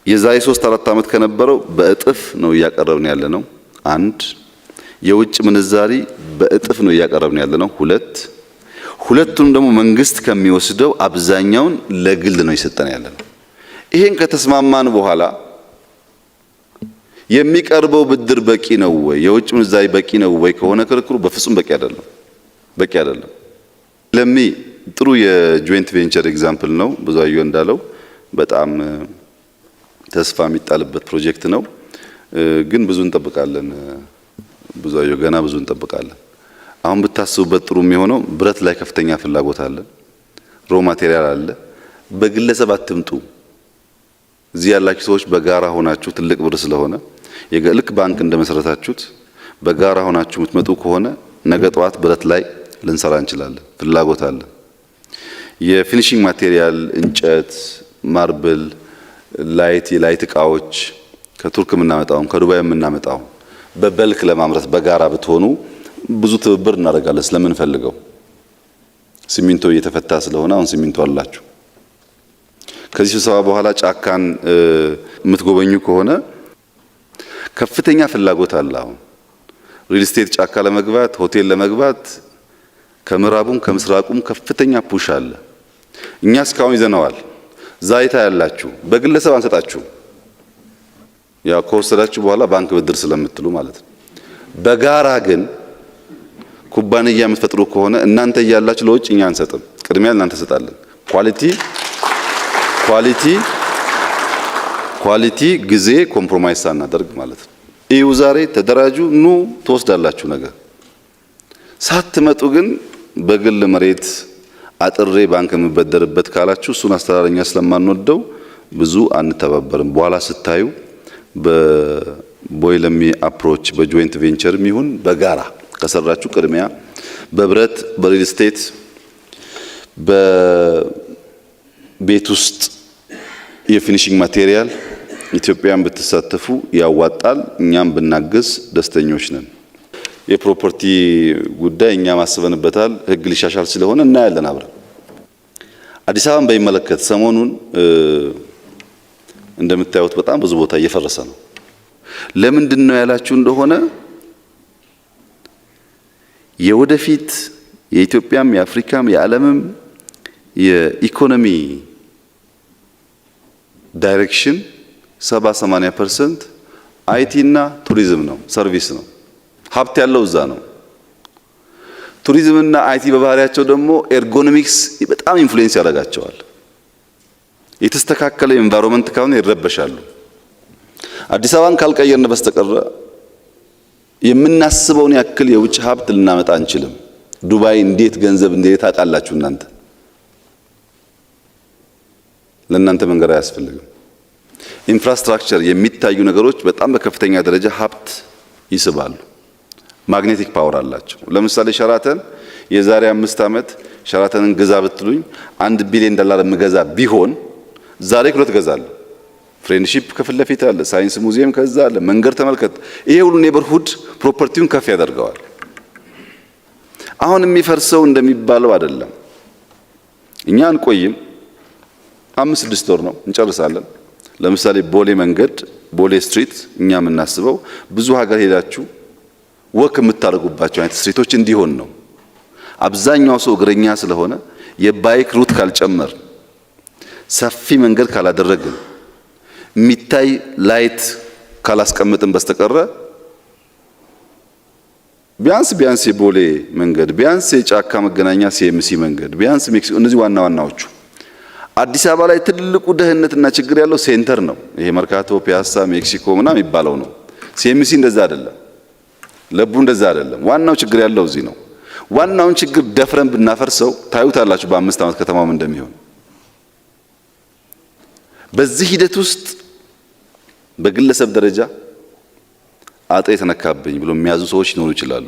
የዛሬ 3-4 ዓመት ከነበረው በእጥፍ ነው እያቀረብን ያለ ነው። አንድ የውጭ ምንዛሪ በእጥፍ ነው እያቀረብን ያለ ነው። ሁለቱም ደግሞ መንግስት ከሚወስደው አብዛኛውን ለግል ነው እየሰጠን ያለ ነው። ይሄን ከተስማማን በኋላ የሚቀርበው ብድር በቂ ነው ወይ፣ የውጭ ምንዛሪ በቂ ነው ወይ ከሆነ ክርክሩ በፍጹም በቂ አይደለም። ለሚ ጥሩ የጆይንት ቬንቸር ኤግዛምፕል ነው። ብዙአየሁ እንዳለው በጣም ተስፋ የሚጣልበት ፕሮጀክት ነው። ግን ብዙ እንጠብቃለን። ብዙአየሁ ገና ብዙ እንጠብቃለን። አሁን ብታስቡበት ጥሩ የሚሆነው ብረት ላይ ከፍተኛ ፍላጎት አለ፣ ሮ ማቴሪያል አለ። በግለሰብ አትምጡ። እዚህ ያላችሁ ሰዎች በጋራ ሆናችሁ ትልቅ ብር ስለሆነ ልክ ባንክ እንደመሰረታችሁት በጋራ ሆናችሁ የምትመጡ ከሆነ ነገ ጠዋት ብረት ላይ ልንሰራ እንችላለን። ፍላጎት አለ። የፊኒሺንግ ማቴሪያል እንጨት፣ ማርብል፣ የላይት እቃዎች ከቱርክ የምናመጣው ከዱባይ የምናመጣው በበልክ ለማምረት በጋራ ብትሆኑ ብዙ ትብብር እናደርጋለን ስለምንፈልገው። ሲሚንቶ እየተፈታ ስለሆነ አሁን ሲሚንቶ አላችሁ። ከዚህ ስብሰባ በኋላ ጫካን የምትጎበኙ ከሆነ ከፍተኛ ፍላጎት አለ። አሁን ሪል ስቴት ጫካ ለመግባት ሆቴል ለመግባት ከምዕራቡም ከምስራቁም ከፍተኛ ፑሽ አለ። እኛ እስካሁን ይዘነዋል። ዛይታ ያላችሁ በግለሰብ አንሰጣችሁ፣ ያው ከወሰዳችሁ በኋላ ባንክ ብድር ስለምትሉ ማለት ነው። በጋራ ግን ኩባንያ የምትፈጥሩ ከሆነ እናንተ እያላችሁ ለውጭ እኛ አንሰጥም፣ ቅድሚያ እናንተ ሰጣለን። ኳሊቲ ጊዜ ኮምፕሮማይዝ ሳናደርግ ማለት ነው። ይኸው ዛሬ ተደራጁ፣ ኑ ትወስዳላችሁ ነገር ሳትመጡ ግን በግል መሬት አጥሬ ባንክ የምበደርበት ካላችሁ እሱን አስተዳደረኛ ስለማንወደው ብዙ አንተባበርም። በኋላ ስታዩ በቦይለሚ አፕሮች በጆይንት ቬንቸርም ይሁን በጋራ ከሰራችሁ ቅድሚያ በብረት በሪል ስቴት በቤት ውስጥ የፊኒሺንግ ማቴሪያል ኢትዮጵያን ብትሳተፉ ያዋጣል። እኛም ብናገዝ ደስተኞች ነን። የፕሮፐርቲ ጉዳይ እኛ ማስበንበታል። ህግ ሊሻሻል ስለሆነ እናያለን አብረን። አዲስ አበባን በሚመለከት ሰሞኑን እንደምታዩት በጣም ብዙ ቦታ እየፈረሰ ነው። ለምንድን ነው ያላችሁ እንደሆነ የወደፊት የኢትዮጵያም የአፍሪካም የዓለምም የኢኮኖሚ ዳይሬክሽን 70-80% አይቲ እና ቱሪዝም ነው፣ ሰርቪስ ነው። ሀብት ያለው እዛ ነው። ቱሪዝም እና አይቲ በባህሪያቸው ደግሞ ኤርጎኖሚክስ በጣም ኢንፍሉዌንስ ያደርጋቸዋል። የተስተካከለ ኤንቫይሮንመንት ካሁን ይረበሻሉ። አዲስ አበባን ካልቀየርን በስተቀር የምናስበውን ያክል የውጭ ሀብት ልናመጣ አንችልም። ዱባይ እንዴት ገንዘብ እንዴት ታውቃላችሁ እናንተ? ለእናንተ መንገድ አያስፈልግም። ኢንፍራስትራክቸር የሚታዩ ነገሮች በጣም በከፍተኛ ደረጃ ሀብት ይስባሉ። ማግኔቲክ ፓወር አላቸው። ለምሳሌ ሸራተን የዛሬ 5 ዓመት ሸራተንን ግዛ ብትሉኝ $1 ቢሊዮን የምገዛ ቢሆን ዛሬ ክሎ ትገዛለህ። ፍሬንድሺፕ ከፊት ለፊት አለ፣ ሳይንስ ሙዚየም ከዛ አለ፣ መንገድ ተመልከት። ይሄ ሁሉ ኔበርሁድ ፕሮፐርቲውን ከፍ ያደርገዋል። አሁን የሚፈርሰው እንደሚባለው አይደለም። እኛ አንቆይም፣ 5-6 ወር ነው እንጨርሳለን። ለምሳሌ ቦሌ መንገድ ቦሌ ስትሪት እኛ የምናስበው ብዙ ሀገር ሄዳችሁ ወክ የምታደርጉባቸው አይነት ስትሪቶች እንዲሆን ነው። አብዛኛው ሰው እግረኛ ስለሆነ የባይክ ሩት ካልጨመር፣ ሰፊ መንገድ ካላደረግን፣ የሚታይ ላይት ካላስቀምጥን በስተቀረ ቢያንስ የቦሌ መንገድ፣ ቢያንስ የጫካ መገናኛ ሲኤምሲ መንገድ፣ ቢያንስ ሜክሲኮ፣ እነዚህ ዋና ዋናዎቹ። አዲስ አበባ ላይ ትልቁ ደህንነትና ችግር ያለው ሴንተር ነው። ይሄ መርካቶ፣ ፒያሳ፣ ሜክሲኮ ምናምን የሚባለው ነው። ሲኤምሲ እንደዛ አይደለም፣ ለቡ እንደዛ አይደለም። ዋናው ችግር ያለው እዚህ ነው። ዋናውን ችግር ደፍረን ብናፈርሰው ታዩታላችሁ በ5 ዓመት ከተማው እንደሚሆን። በዚህ ሂደት ውስጥ በግለሰብ ደረጃ አጥር የተነካብኝ ብሎ የሚያዙ ሰዎች ሊኖሩ ይችላሉ።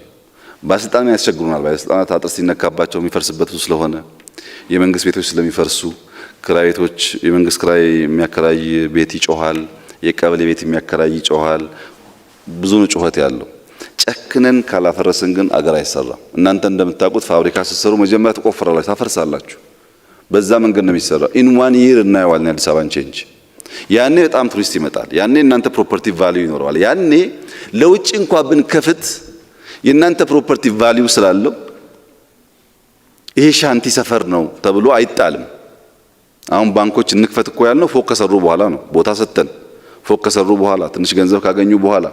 ባለስልጣናት ያስቸግሩናል። ባለስልጣናት አጥር ሲነካባቸው የሚፈርስበት ስለሆነ የመንግስት ቤቶች ስለሚፈርሱ ክራይ ቤቶች፣ የመንግስት ክራይ የሚያከራይ ቤት ይጮሃል፣ የቀበሌ ቤት የሚያከራይ ይጮሃል። ብዙ ነው ጩኸት ያለው። ጨክነን ካላፈረስን ግን አገር አይሰራም። እናንተ እንደምታውቁት ፋብሪካ ስትሰሩ መጀመሪያ ትቆፍራላችሁ፣ ታፈርሳላችሁ። በዛ መንገድ ነው የሚሰራው። ኢን ዋን ይር እናየዋለን አዲስ አበባን ቼንጅ። ያኔ በጣም ቱሪስት ይመጣል። ያኔ እናንተ ፕሮፐርቲ ቫልዩ ይኖረዋል። ያኔ ለውጭ እንኳን ብንከፍት የእናንተ ፕሮፐርቲ ቫልዩ ስላለው ይሄ ሻንቲ ሰፈር ነው ተብሎ አይጣልም። አሁን ባንኮች እንክፈት እኮ ያልነው ፎቅ ከሰሩ በኋላ ነው። ቦታ ሰጥተን ፎቅ ከሰሩ በኋላ ትንሽ ገንዘብ ካገኙ በኋላ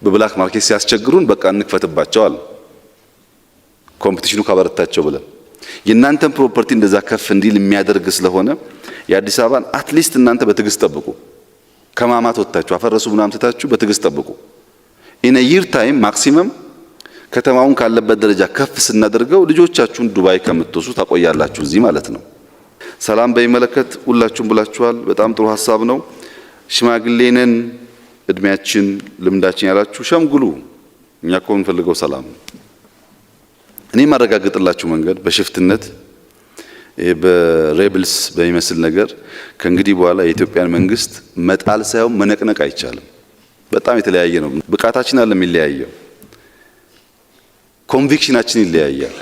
በብላክ ማርኬት ሲያስቸግሩን በቃ እንክፈትባቸዋል ኮምፒቲሽኑ ካበረታቸው ብለን። የእናንተን ፕሮፐርቲ እንደዛ ከፍ እንዲል የሚያደርግ ስለሆነ የአዲስ አበባን አትሊስት እናንተ በትዕግስት ጠብቁ። ከማማት ወጣችሁ አፈረሱ ምናምን ትታችሁ በትዕግስት ጠብቁ። ኢን አ ይር ታይም ማክሲመም ከተማውን ካለበት ደረጃ ከፍ ስናደርገው ልጆቻችሁን ዱባይ ከምትወስዱ ታቆያላችሁ እዚህ ማለት ነው። ሰላም በሚመለከት ሁላችሁም ብላችኋል። በጣም ጥሩ ሀሳብ ነው። ሽማግሌንን እድሜያችን ልምዳችን ያላችሁ ሸምግሉ። እኛ እኮ የምንፈልገው ሰላም ነው። እኔ ማረጋግጥላችሁ መንገድ በሽፍትነት በሬብልስ በሚመስል ነገር ከእንግዲህ በኋላ የኢትዮጵያን መንግስት መጣል ሳይሆን መነቅነቅ አይቻልም። በጣም የተለያየ ነው። ብቃታችን አለ የሚለያየው፣ ኮንቪክሽናችን ይለያያል።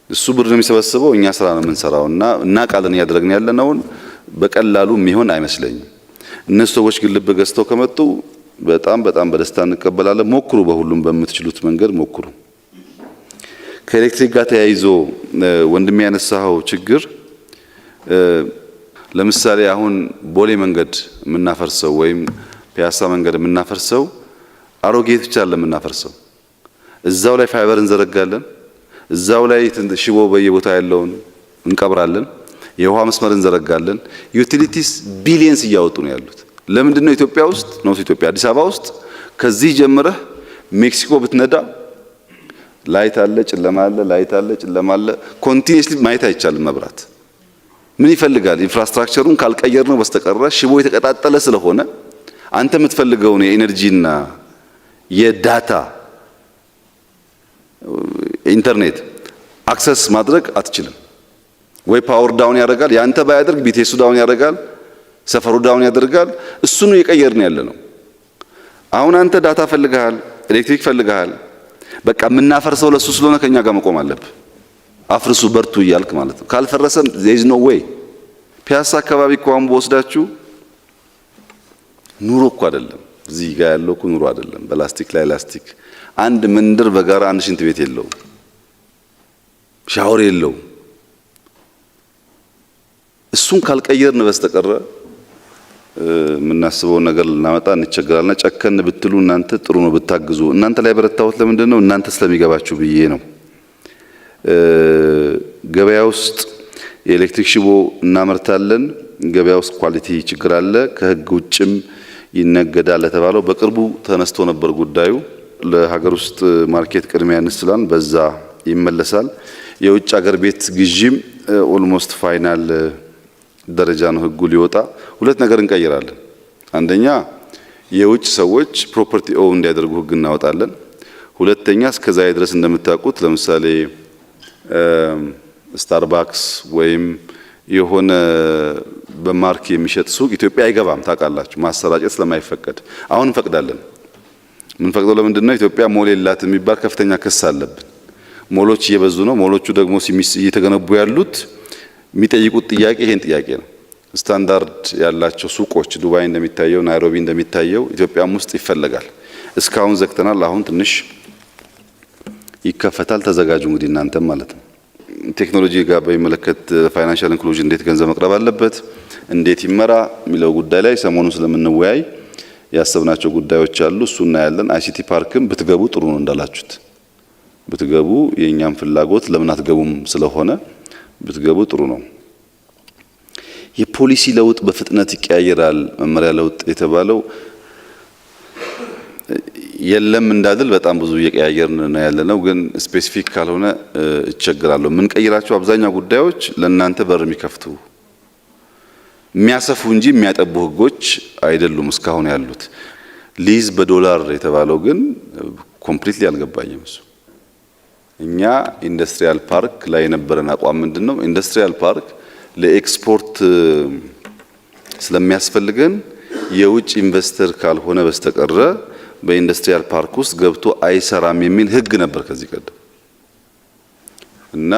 እሱ ብር ነው የሚሰበስበው፣ እኛ ስራ ነው የምንሰራውና ቃልን እያደረግን ያለነውን በቀላሉ የሚሆን አይመስለኝም። እነሱ ሰዎች ግን ልብ ገዝተው ከመጡ በጣም በደስታ እንቀበላለን። ሞክሩ፣ በሁሉም በምትችሉት መንገድ ሞክሩ። ከኤሌክትሪክ ጋር ተያይዞ ወንድሜ ያነሳው ችግር ለምሳሌ አሁን ቦሌ መንገድ የምናፈርሰው ወይም ፒያሳ መንገድ የምናፈርሰው አሮጌ ብቻ ለምናፈርሰው እዛው ላይ ፋይበር እንዘረጋለን፣ እዛው ላይ ሽቦ በየቦታ ያለውን እንቀብራለን፣ የውሃ መስመር እንዘረጋለን። ዩቲሊቲስ ቢሊየንስ እያወጡ ነው ያሉት። ለምንድን ነው ኢትዮጵያ ውስጥ ነው ኢትዮጵያ አዲስ አበባ ውስጥ ከዚህ ጀምረህ ሜክሲኮ ብትነዳ ላይት አለ፣ ጨለማ አለ፣ ላይት አለ፣ ጨለማ አለ። ኮንቲኒየስሊ ማየት አይቻልም። መብራት ምን ይፈልጋል? ኢንፍራስትራክቸሩን ካልቀየር ነው በስተቀር ሽቦ የተቀጣጠለ ስለሆነ አንተ የምትፈልገውን የኤነርጂና የዳታ ኢንተርኔት አክሰስ ማድረግ አትችልም። ወይ ፓወር ዳውን ያደርጋል፣ ያንተ ባያደርግ ቢቴሱ ዳውን ያደርጋል፣ ሰፈሩ ዳውን ያደርጋል። እሱን እየቀየርን ያለ ነው። አሁን አንተ ዳታ ፈልገሃል፣ ኤሌክትሪክ ፈልገሃል። በቃ የምናፈርሰው ለሱ ስለሆነ ከኛ ጋር መቆም አለብህ። አፍርሱ በርቱ እያልክ ማለት ነው። ካልፈረሰም there is no way። ፒያሳ አካባቢ እኮ አሁን በወስዳችሁ ኑሮ እኮ አይደለም፣ እዚህ ጋር ያለው እኮ ኑሮ አይደለም። በላስቲክ ላይ ላስቲክ። አንድ መንደር በጋራ አንድ ሽንት ቤት የለው፣ ሻወር የለው። እሱን ካልቀየርን በስተቀረ የምናስበውን ነገር ልናመጣ እንቸገራለን። ጨከን ብትሉ እናንተ ጥሩ ነው ብታግዙ። እናንተ ላይ በረታሁት ለምንድን ነው? እናንተ ስለሚገባችሁ ብዬ ነው። ገበያ ውስጥ የኤሌክትሪክ ሽቦ እናመርታለን። ገበያ ውስጥ ኳሊቲ ችግር አለ። ከህግ ውጭም ይነገዳል ለተባለው በቅርቡ ተነስቶ ነበር ጉዳዩ። ለሀገር ውስጥ ማርኬት ቅድሚያ እንስላለን፣ በዛ ይመለሳል። የውጭ ሀገር ቤት ግዢም ኦልሞስት ፋይናል ደረጃ ነው ህጉ ሊወጣ። ሁለት ነገር እንቀይራለን። አንደኛ የውጭ ሰዎች ፕሮፐርቲ ኦውን እንዲያደርጉ ህግ እናወጣለን። ሁለተኛ እስከዛ ድረስ እንደምታውቁት ለምሳሌ ስታርባክስ ወይም የሆነ በማርክ የሚሸጥ ሱቅ ኢትዮጵያ አይገባም። ታውቃላችሁ፣ ማሰራጨት ስለማይፈቀድ አሁን እንፈቅዳለን። ምን ፈቅደው ለምንድን ነው? ኢትዮጵያ ሞል የላት የሚባል ከፍተኛ ክስ አለብን። ሞሎች እየበዙ ነው። ሞሎቹ ደግሞ እየተገነቡ ያሉት የሚጠይቁት ጥያቄ ይሄን ጥያቄ ነው። ስታንዳርድ ያላቸው ሱቆች ዱባይ እንደሚታየው ናይሮቢ እንደሚታየው ኢትዮጵያም ውስጥ ይፈለጋል። እስካሁን ዘግተናል። አሁን ትንሽ ይከፈታል። ተዘጋጁ እንግዲህ እናንተም ማለት ነው። ቴክኖሎጂ ጋር በሚመለከት ፋይናንሻል ኢንክሉዥን እንዴት ገንዘብ መቅረብ አለበት፣ እንዴት ይመራ የሚለው ጉዳይ ላይ ሰሞኑን ስለምንወያይ ያሰብናቸው ጉዳዮች አሉ። እሱ እናያለን። አይሲቲ ፓርክም ብትገቡ ጥሩ ነው እንዳላችሁት ብትገቡ የኛም ፍላጎት ለምን አትገቡም ስለሆነ ብትገቡ ጥሩ ነው። የፖሊሲ ለውጥ በፍጥነት ይቀያየራል መመሪያ ለውጥ የተባለው የለም እንዳልል በጣም ብዙ እየቀያየርን ነው ያለነው። ግን ስፔሲፊክ ካልሆነ እቸግራለሁ። ምን ቀይራቸው አብዛኛው ጉዳዮች ለእናንተ በር የሚከፍቱ የሚያሰፉ እንጂ የሚያጠቡ ህጎች አይደሉም እስካሁን ያሉት። ሊዝ በዶላር የተባለው ግን ኮምፕሊትሊ አልገባኝም እሱ። እኛ ኢንዱስትሪያል ፓርክ ላይ የነበረን አቋም ምንድነው? ኢንዱስትሪያል ፓርክ ለኤክስፖርት ስለሚያስፈልገን የውጭ ኢንቨስተር ካልሆነ በስተቀረ በኢንዱስትሪያል ፓርክ ውስጥ ገብቶ አይሰራም የሚል ህግ ነበር ከዚህ ቀደም እና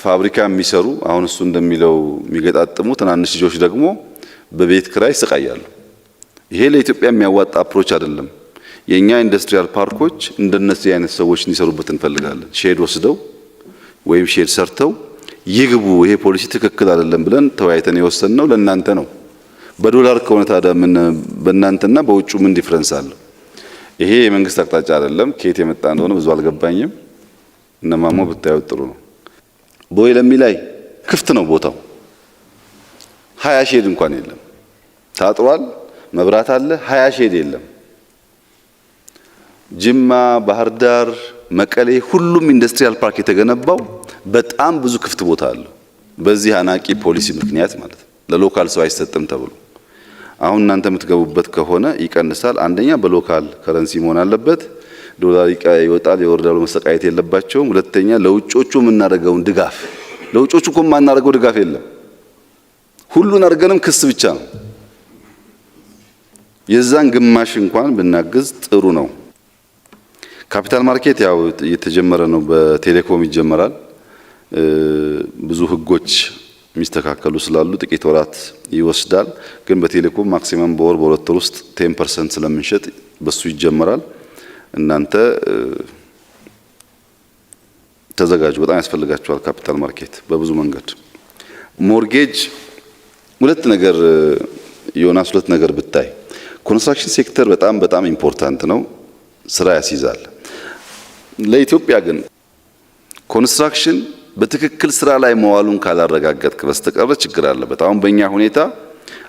ፋብሪካ የሚሰሩ አሁን እሱ እንደሚለው የሚገጣጥሙ ትናንሽ ልጆች ደግሞ በቤት ክራይ ይሰቃያሉ። ይሄ ለኢትዮጵያ የሚያዋጣ አፕሮች አይደለም። የኛ ኢንዱስትሪያል ፓርኮች እንደነዚህ አይነት ሰዎች እንዲሰሩበት እንፈልጋለን። ሼድ ወስደው ወይም ሼድ ሰርተው ይግቡ። ይሄ ፖሊሲ ትክክል አይደለም ብለን ተወያይተን የወሰንነው ለእናንተ ነው። በዶላር ከሆነ ታዲያ ምን በእናንተና በውጩ ምን ዲፈረንስ አለው? ይሄ የመንግስት አቅጣጫ አይደለም። ከየት የመጣ እንደሆነ ብዙ አልገባኝም። እነማሞ ብታዩት ጥሩ ነው። ቦይ ለሚ ላይ ክፍት ነው ቦታው። 20 ሼድ እንኳን የለም። ታጥሯል፣ መብራት አለ። 20 ሼድ የለም። ጅማ፣ ባህር ዳር፣ መቀሌ ሁሉም ኢንዱስትሪያል ፓርክ የተገነባው በጣም ብዙ ክፍት ቦታ አለው። በዚህ አናቂ ፖሊሲ ምክንያት ማለት ነው። ለሎካል ሰው አይሰጥም ተብሎ አሁን እናንተ የምትገቡበት ከሆነ ይቀንሳል። አንደኛ በሎካል ከረንሲ መሆን አለበት። ዶላር ይወጣል ይወርዳል፣ መሰቃየት የለባቸውም። ሁለተኛ ለውጮቹ የምናደርገውን ድጋፍ ለውጮቹ እኮ የማናደርገው ድጋፍ የለም። ሁሉን አድርገንም ክስ ብቻ ነው። የዛን ግማሽ እንኳን ብናግዝ ጥሩ ነው። ካፒታል ማርኬት ያው እየተጀመረ ነው። በቴሌኮም ይጀመራል። ብዙ ህጎች የሚስተካከሉ ስላሉ ጥቂት ወራት ይወስዳል። ግን በቴሌኮም ማክሲመም በወር በሁለት ወር ውስጥ 10% ስለምንሸጥ በሱ ይጀመራል። እናንተ ተዘጋጁ። በጣም ያስፈልጋችኋል ካፒታል ማርኬት በብዙ መንገድ። ሞርጌጅ ሁለት ነገር ዮናስ ሁለት ነገር ብታይ ኮንስትራክሽን ሴክተር በጣም ኢምፖርታንት ነው፣ ስራ ያስይዛል። ለኢትዮጵያ ግን ኮንስትራክሽን በትክክል ስራ ላይ መዋሉን ካላረጋገጥክ በስተቀር ችግር አለበት። አሁን በእኛ ሁኔታ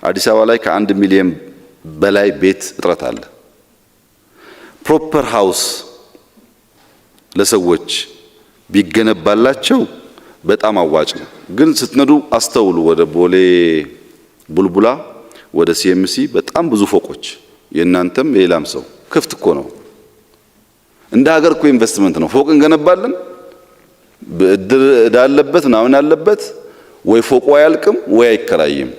አዲስ አበባ ላይ ከ1 ሚሊዮን በላይ ቤት እጥረት አለ። ፕሮፐር ሃውስ ለሰዎች ቢገነባላቸው በጣም አዋጭ ነው። ግን ስትነዱ አስተውሉ። ወደ ቦሌ ቡልቡላ፣ ወደ ሲኤምሲ በጣም ብዙ ፎቆች የእናንተም የሌላም ሰው ክፍት እኮ ነው። እንደ ሀገር እኮ ኢንቨስትመንት ነው። ፎቅ እንገነባለን፣ ብድር እዳለበት ምናምን አለበት፣ ወይ ፎቁ አያልቅም ወይ አይከራይም።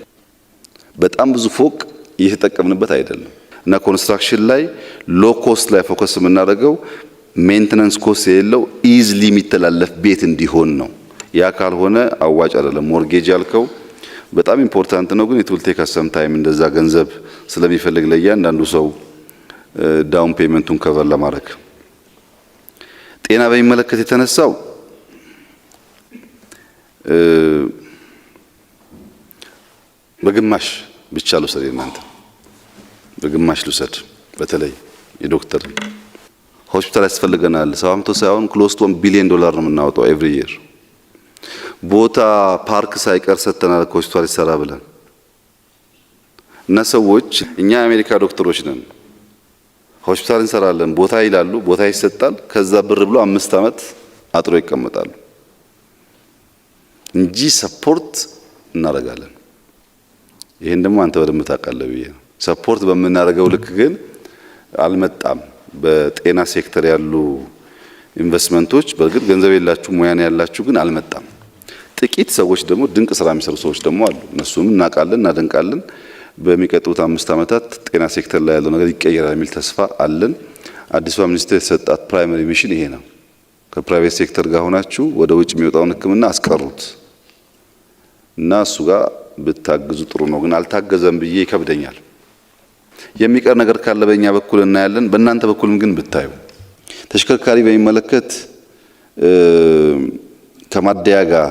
በጣም ብዙ ፎቅ እየተጠቀምንበት አይደለም። እና ኮንስትራክሽን ላይ ሎ ኮስት ላይ ፎከስ የምናደርገው ሜንቴናንስ ኮስት የሌለው ኢዝሊ የሚተላለፍ ቤት እንዲሆን ነው። ያ ካልሆነ አዋጭ አይደለም። ሞርጌጅ ያልከው በጣም ኢምፖርታንት ነው፣ ግን ኢት ዊል ቴክ ሰም ታይም። እንደዛ ገንዘብ ስለሚፈልግ ለእያንዳንዱ ሰው ዳውን ፔመንቱን ከቨር ለማድረግ። ጤና በሚመለከት የተነሳው በግማሽ ብቻ ልውሰድ፣ እናንተ በግማሽ ልውሰድ። በተለይ የዶክተር ሆስፒታል ያስፈልገናል። 700 ሳይሆን ክሎስ ቱ $1 ቢሊዮን ነው የምናወጣው ኤቭሪ ይር። ቦታ ፓርክ ሳይቀር ሰጥተናል ሆስፒታል ይሰራ ብለን እና ሰዎች እኛ የአሜሪካ ዶክተሮች ነን፣ ሆስፒታል እንሰራለን ቦታ ይላሉ፣ ቦታ ይሰጣል። ከዛ ብር ብሎ 5 ዓመት አጥሮ ይቀመጣሉ እንጂ ሰፖርት እናደርጋለን። ይሄን ደግሞ አንተ በደንብ ታውቃለህ ብዬ ነው። ሰፖርት በምናደርገው ልክ ግን አልመጣም። በጤና ሴክተር ያሉ ኢንቨስትመንቶች በእርግጥ ገንዘብ የላችሁ ሙያን ያላችሁ ግን አልመጣም። ጥቂት ሰዎች ደግሞ ድንቅ ስራ የሚሰሩ ሰዎች ደግሞ አሉ። እነሱም እናውቃለን፣ እናደንቃለን። በሚቀጥሉት 5 ዓመታት ጤና ሴክተር ላይ ያለው ነገር ይቀየራል የሚል ተስፋ አለን። አዲሷ ሚኒስቴር የተሰጣት ፕራይመሪ ሚሽን ይሄ ነው። ከፕራይቬት ሴክተር ጋር ሆናችሁ ወደ ውጭ የሚወጣውን ሕክምና አስቀሩት እና እሱ ጋር ብታግዙ ጥሩ ነው። ግን አልታገዘም ብዬ ይከብደኛል። የሚቀር ነገር ካለ በእኛ በኩል እናያለን። በእናንተ በኩልም ግን ብታዩ ተሽከርካሪ በሚመለከት ከማደያ ጋር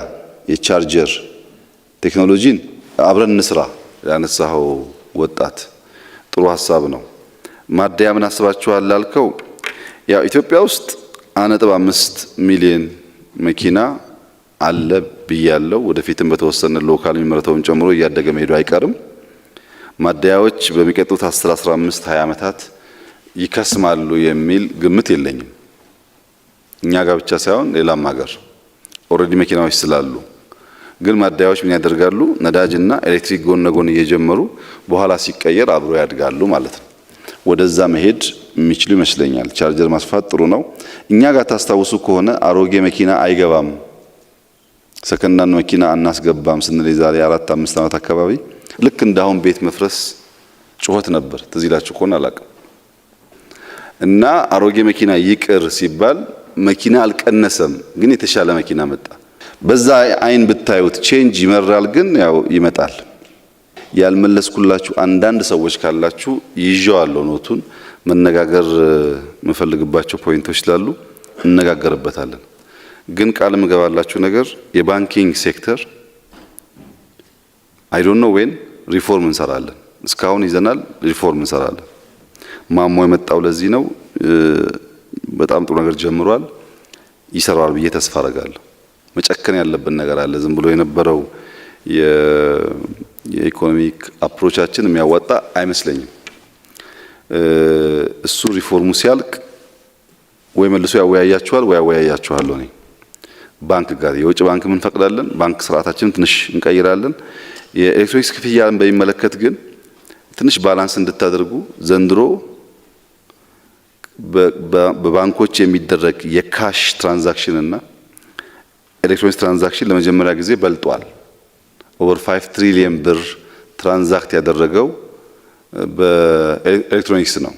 የቻርጀር ቴክኖሎጂን አብረን እንስራ። ያነሳው ወጣት ጥሩ ሀሳብ ነው። ማደያ ምን አስባችኋል ላልከው ያው ኢትዮጵያ ውስጥ 1.5 ሚሊዮን መኪና አለ ብያለሁ። ወደፊትም በተወሰነ ሎካል የሚመረተውን ጨምሮ እያደገ መሄዱ አይቀርም። ማደያዎች በሚቀጥሉት 10፣ 15፣ 20 ዓመታት ይከስማሉ የሚል ግምት የለኝም። እኛ ጋር ብቻ ሳይሆን ሌላም ሀገር ኦልሬዲ መኪናዎች ስላሉ፣ ግን ማደያዎች ምን ያደርጋሉ? ነዳጅና ኤሌክትሪክ ጎን ለጎን እየጀመሩ በኋላ ሲቀየር አብሮ ያድጋሉ ማለት ነው። ወደዛ መሄድ የሚችሉ ይመስለኛል። ቻርጀር ማስፋት ጥሩ ነው። እኛ ጋር ታስታውሱ ከሆነ አሮጌ መኪና አይገባም፣ ሰከንዳን መኪና አናስገባም ስንል የዛሬ 4-5 ዓመት አካባቢ ልክ እንዳሁን ቤት መፍረስ ጩኸት ነበር። ትዝ ይላችሁ ከሆነ አላውቅም። እና አሮጌ መኪና ይቅር ሲባል መኪና አልቀነሰም፣ ግን የተሻለ መኪና መጣ። በዛ አይን ብታዩት ቼንጅ ይመራል፣ ግን ያው ይመጣል። ያልመለስኩላችሁ አንዳንድ ሰዎች ካላችሁ ይዤዋለሁ ኖቱን። መነጋገር የምፈልግባቸው ፖይንቶች ስላሉ እነጋገርበታለን። ግን ቃል ምገባላችሁ ነገር የባንኪንግ ሴክተር አይ ዶንት ኖ ዌን ሪፎርም እንሰራለን። እስካሁን ይዘናል፣ ሪፎርም እንሰራለን። ማሞ የመጣው ለዚህ ነው። በጣም ጥሩ ነገር ጀምሯል፣ ይሰራዋል ብዬ ተስፋ አደርጋለሁ። መጨከን ያለብን ነገር አለ። ዝም ብሎ የነበረው የኢኮኖሚክ አፕሮቻችን የሚያዋጣ አይመስለኝም። እሱ ሪፎርሙ ሲያልቅ ወይ መልሶ ያወያያችኋል ወይ ያወያያችኋለሁ። እኔ ባንክ ጋር የውጭ ባንክ ምን ፈቅዳለን፣ ባንክ ስርዓታችንን ትንሽ እንቀይራለን። የኤሌክትሮኒክስ ክፍያን በሚመለከት ግን ትንሽ ባላንስ እንድታደርጉ ዘንድሮ በባንኮች የሚደረግ የካሽ ትራንዛክሽን እና ኤሌክትሮኒክስ ትራንዛክሽን ለመጀመሪያ ጊዜ በልጧል። ኦቨር 5 ትሪሊየን ብር ትራንዛክት ያደረገው በኤሌክትሮኒክስ ነው።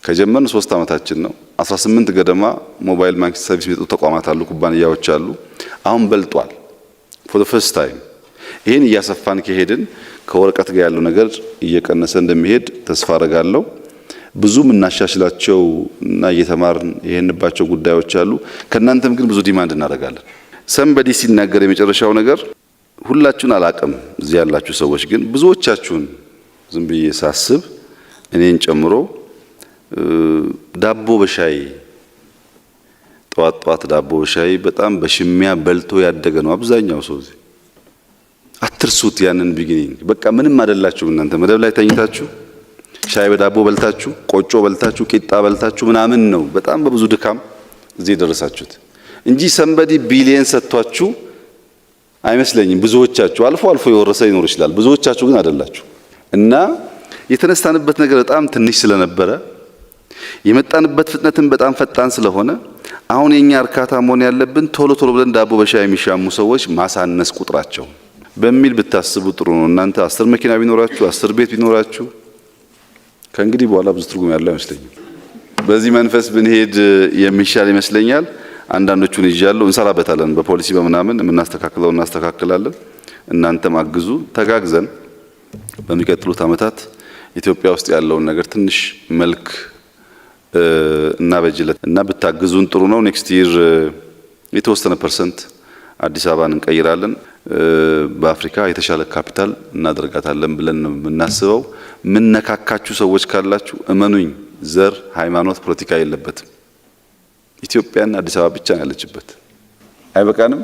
ከጀመርን 3 ዓመታችን ነው። 18 ገደማ ሞባይል ባንክ ሰርቪስ የሚሰጡ ተቋማት አሉ፣ ኩባንያዎች አሉ። አሁን በልጧል ፎር ዘ ፈርስት ታይም። ይሄን እያሰፋን ከሄድን ከወረቀት ጋር ያለው ነገር እየቀነሰ እንደሚሄድ ተስፋ አደርጋለሁ። ብዙ እናሻሽላቸው እና እየተማርን ይሄንባቸው ጉዳዮች አሉ። ከናንተም ግን ብዙ ዲማንድ እናደርጋለን። ሰንበዲ ሲናገር የመጨረሻው ነገር ሁላችሁን አላቅም፣ እዚህ ያላችሁ ሰዎች ግን ብዙዎቻችሁን ዝም ብዬ ሳስብ እኔን ጨምሮ ዳቦ በሻይ ጧት ዳቦ በሻይ በጣም በሽሚያ በልቶ ያደገ ነው አብዛኛው ሰው። እዚህ አትርሱት ያንን ቢጊኒንግ። በቃ ምንም አይደላችሁ እናንተ መደብ ላይ ተኝታችሁ ሻይ በዳቦ በልታችሁ ቆጮ በልታችሁ ቂጣ በልታችሁ ምናምን ነው በጣም በብዙ ድካም እዚህ ደረሳችሁት እንጂ ሰንበዲ ቢሊየን ሰጥቷችሁ አይመስለኝም። ብዙዎቻችሁ አልፎ አልፎ የወረሰ ይኖር ይችላል፣ ብዙዎቻችሁ ግን አይደላችሁ። እና የተነሳንበት ነገር በጣም ትንሽ ስለነበረ የመጣንበት ፍጥነትን በጣም ፈጣን ስለሆነ አሁን የኛ እርካታ መሆን ያለብን ቶሎ ብለን ዳቦ በሻይ የሚሻሙ ሰዎች ማሳነስ ቁጥራቸው በሚል ብታስቡ ጥሩ ነው። እናንተ 10 መኪና ቢኖራችሁ 10 ቤት ቢኖራችሁ ከእንግዲህ በኋላ ብዙ ትርጉም ያለው አይመስለኝም። በዚህ መንፈስ ብንሄድ የሚሻል ይመስለኛል። አንዳንዶቹን ይዣለሁ፣ እንሰራበታለን። በፖሊሲ በምናምን የምናስተካክለው እናስተካክላለን። እናንተም አግዙ፣ ተጋግዘን በሚቀጥሉት ዓመታት ኢትዮጵያ ውስጥ ያለውን ነገር ትንሽ መልክ እናበጅለት እና ብታግዙን ጥሩ ነው። ኔክስት ይር የተወሰነ ፐርሰንት አዲስ አበባን እንቀይራለን። በአፍሪካ የተሻለ ካፒታል እናደርጋታለን ብለን ነው የምናስበው። ምን ነካካችሁ ሰዎች ካላችሁ እመኑኝ፣ ዘር፣ ሃይማኖት፣ ፖለቲካ የለበትም። ኢትዮጵያና አዲስ አበባ ብቻ ነው ያለችበት። አይበቃንም?